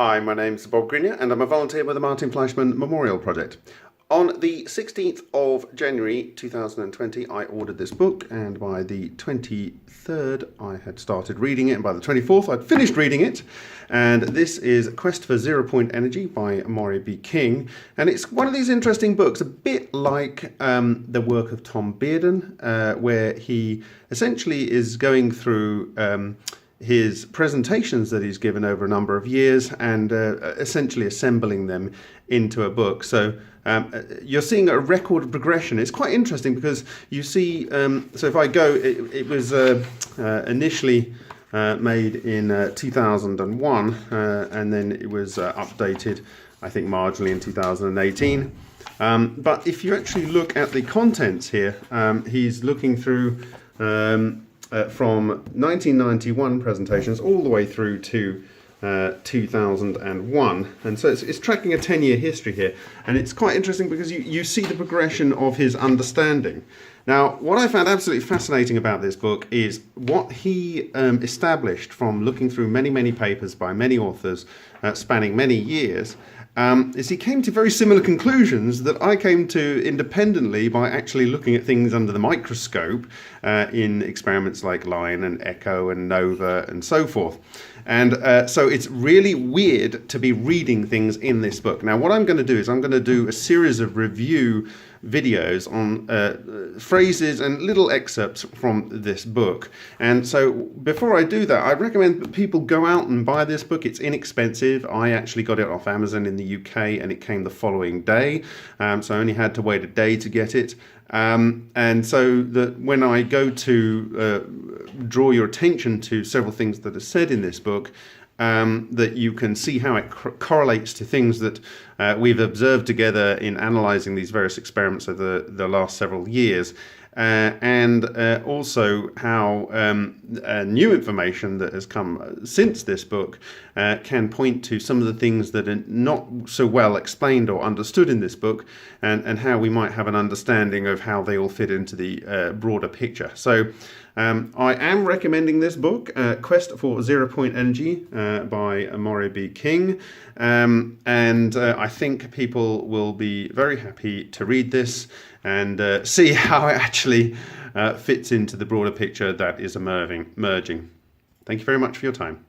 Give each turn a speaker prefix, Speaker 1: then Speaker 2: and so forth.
Speaker 1: Hi, my name's Bob Greenyer and I'm a volunteer with the Martin Fleischmann Memorial Project. On the 16th of January 2020 I ordered this book, and by the 23rd I had started reading it, and by the 24th I'd finished reading it. And this is Quest for Zero Point Energy by Moray King, and it's one of these interesting books, a bit like the work of Tom Bearden, where he essentially is going through his presentations that he's given over a number of years and essentially assembling them into a book. So you're seeing a record of progression. It's quite interesting because you see, so if I go, it was initially made in 2001 and then it was updated, I think, marginally in 2018. But if you actually look at the contents here, he's looking through from 1991 presentations all the way through to 2001, and so it's tracking a 10-year history here, and it's quite interesting because you see the progression of his understanding. Now, what I found absolutely fascinating about this book is what he established from looking through many papers by many authors spanning many years. Is he came to very similar conclusions that I came to independently by actually looking at things under the microscope in experiments like Line and Echo and Nova and so forth. And so it's really weird to be reading things in this book. Now, what I'm going to do is I'm going to do a series of review videos on phrases and little excerpts from this book. And so before I do that, I recommend that people go out and buy this book. It's inexpensive. I actually got it off Amazon in the UK and it came the following day. So I only had to wait a day to get it. And so that when I go to draw your attention to several things that are said in this book, that you can see how it correlates to things that we've observed together in analysing these various experiments over the last several years, and also how new information that has come since this book can point to some of the things that are not so well explained or understood in this book, and how we might have an understanding of how they all fit into the broader picture. So I am recommending this book, Quest for Zero Point Energy by Moray King, and I think people will be very happy to read this and see how it actually fits into the broader picture that is emerging. Thank you very much for your time.